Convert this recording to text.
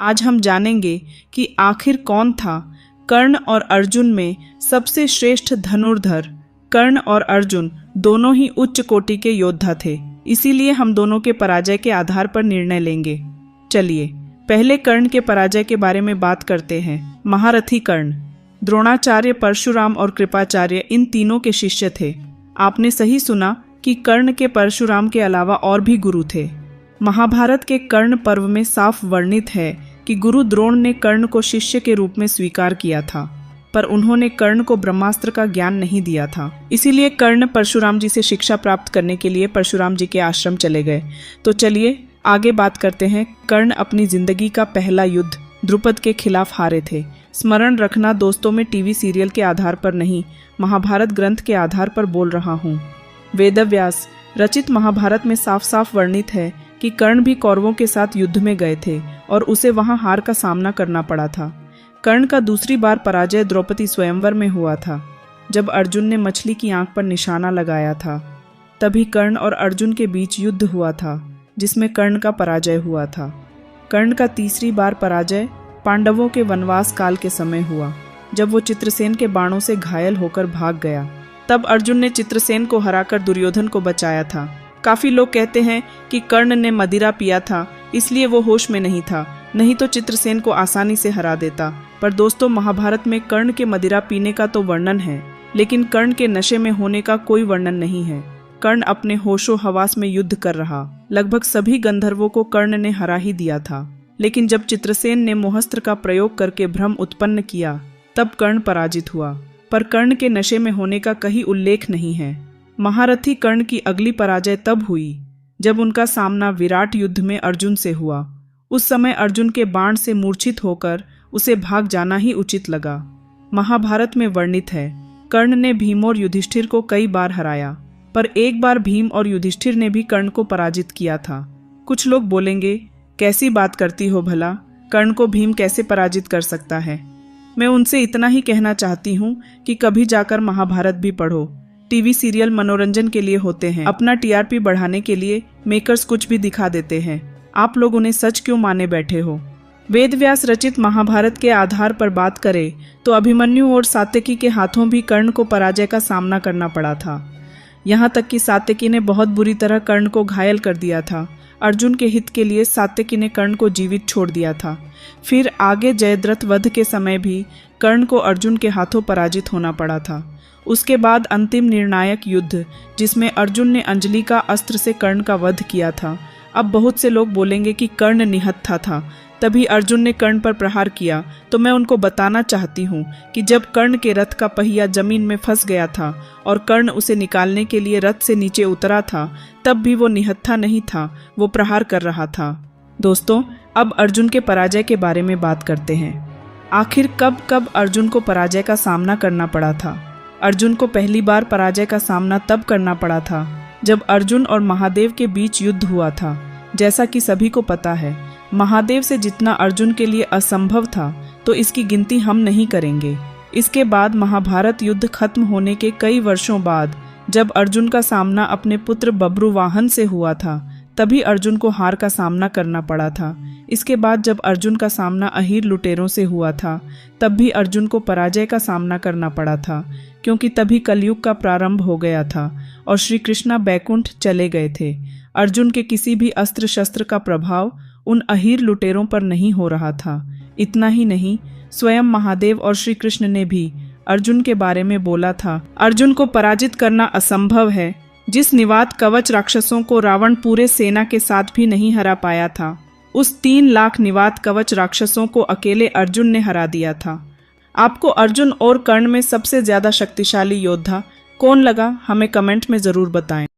आज हम जानेंगे कि आखिर कौन था कर्ण और अर्जुन में सबसे श्रेष्ठ धनुर्धर। कर्ण और अर्जुन दोनों ही उच्च कोटि के योद्धा थे, इसीलिए हम दोनों के पराजय के आधार पर निर्णय लेंगे। चलिए पहले कर्ण के पराजय के बारे में बात करते हैं। महारथी कर्ण। द्रोणाचार्य, परशुराम और कृपाचार्य इन तीनों के शिष्य थे। आपने सही सुना कि कर्ण के परशुराम के अलावा और भी गुरु थे। महाभारत के कर्ण पर्व में साफ वर्णित है कि गुरु द्रोण ने कर्ण को शिष्य के रूप में स्वीकार किया था, पर उन्होंने कर्ण को ब्रह्मास्त्र का ज्ञान नहीं दिया था। इसीलिए कर्ण परशुराम जी से शिक्षा प्राप्त करने के लिए परशुराम जी के आश्रम चले गए। तो चलिए आगे बात करते हैं। कर्ण अपनी जिंदगी का पहला युद्ध द्रुपद के खिलाफ हारे थे। स्मरण रखना दोस्तों, मैं टीवी सीरियल के आधार पर नहीं, महाभारत ग्रंथ के आधार पर बोल रहा हूँ। वेदव्यास रचित महाभारत में साफ साफ वर्णित है कि कर्ण भी कौरवों के साथ युद्ध में गए थे और उसे वहां हार का सामना करना पड़ा था। कर्ण का दूसरी बार पराजय द्रौपदी स्वयंवर में हुआ था, जब अर्जुन ने मछली की आंख पर निशाना लगाया था। तभी कर्ण और अर्जुन के बीच युद्ध हुआ था, जिसमें कर्ण का पराजय हुआ था। कर्ण का तीसरी बार पराजय पांडवों के वनवास काल के समय हुआ, जब वो चित्रसेन के बाणों से घायल होकर भाग गया। तब अर्जुन ने चित्रसेन को हराकर दुर्योधन को बचाया था। काफी लोग कहते हैं कि कर्ण ने मदिरा पिया था, इसलिए वो होश में नहीं था, नहीं तो चित्रसेन को आसानी से हरा देता। पर दोस्तों, महाभारत में कर्ण के मदिरा पीने का तो वर्णन है, लेकिन कर्ण के नशे में होने का कोई वर्णन नहीं है। कर्ण अपने होशो हवास में युद्ध कर रहा। लगभग सभी गंधर्वों को कर्ण ने हरा ही दिया था, लेकिन जब चित्रसेन ने मोहस्त्र का प्रयोग करके भ्रम उत्पन्न किया, तब कर्ण पराजित हुआ। पर कर्ण के नशे में होने का कहीं उल्लेख नहीं है। महारथी कर्ण की अगली पराजय तब हुई जब उनका सामना विराट युद्ध में अर्जुन से हुआ। उस समय अर्जुन के बाण से मूर्छित होकर उसे भाग जाना ही उचित लगा। महाभारत में वर्णित है, कर्ण ने भीम और युधिष्ठिर को कई बार हराया, पर एक बार भीम और युधिष्ठिर ने भी कर्ण को पराजित किया था। कुछ लोग बोलेंगे, कैसी बात करती हो भला, कर्ण को भीम कैसे पराजित कर सकता है। मैं उनसे इतना ही कहना चाहती हूँ कि कभी जाकर महाभारत भी पढ़ो। टीवी सीरियल मनोरंजन के लिए होते हैं, अपना टीआरपी बढ़ाने के लिए मेकर्स कुछ भी दिखा देते हैं। आप लोग उन्हें सच क्यों माने बैठे हो। वेदव्यास रचित महाभारत के आधार पर बात करें तो अभिमन्यु और सात्यकी के हाथों भी कर्ण को पराजय का सामना करना पड़ा था। यहाँ तक कि सात्यकी ने बहुत बुरी तरह कर्ण को घायल कर दिया था। अर्जुन के हित के लिए सात्यकी ने कर्ण को जीवित छोड़ दिया था। फिर आगे जयद्रथ वध के समय भी कर्ण को अर्जुन के हाथों पराजित होना पड़ा था। उसके बाद अंतिम निर्णायक युद्ध, जिसमें अर्जुन ने अंजलि का अस्त्र से कर्ण का वध किया था। अब बहुत से लोग बोलेंगे कि कर्ण निहत्था था, तभी अर्जुन ने कर्ण पर प्रहार किया। तो मैं उनको बताना चाहती हूँ कि जब कर्ण के रथ का पहिया जमीन में फंस गया था और कर्ण उसे निकालने के लिए रथ से नीचे उतरा था, तब भी वो निहत्था नहीं था, वो प्रहार कर रहा था। दोस्तों, अब अर्जुन के पराजय के बारे में बात करते हैं। आखिर कब अर्जुन को पराजय का सामना करना पड़ा था। अर्जुन को पहली बार पराजय का सामना तब करना पड़ा था जब अर्जुन और महादेव के बीच युद्ध हुआ था। जैसा कि सभी को पता है, महादेव से जितना अर्जुन के लिए असंभव था, तो इसकी गिनती हम नहीं करेंगे। इसके बाद महाभारत युद्ध खत्म होने के कई वर्षों बाद जब अर्जुन का सामना अपने पुत्र बब्रुवाहन से हुआ था, तभी अर्जुन को हार का सामना करना पड़ा था। इसके बाद जब अर्जुन का सामना अहीर लुटेरों से हुआ था, तब भी अर्जुन को पराजय का सामना करना पड़ा था, क्योंकि तभी कलयुग का प्रारंभ हो गया था और श्री कृष्णा बैकुंठ चले गए थे। अर्जुन के किसी भी अस्त्र शस्त्र का प्रभाव उन अहीर लुटेरों पर नहीं हो रहा था। इतना ही नहीं, स्वयं महादेव और श्री कृष्ण ने भी अर्जुन के बारे में बोला था, अर्जुन को पराजित करना असंभव है। जिस निवात कवच राक्षसों को रावण पूरे सेना के साथ भी नहीं हरा पाया था, उस 3 लाख निवात कवच राक्षसों को अकेले अर्जुन ने हरा दिया था। आपको अर्जुन और कर्ण में सबसे ज्यादा शक्तिशाली योद्धा कौन लगा, हमें कमेंट में जरूर बताएं।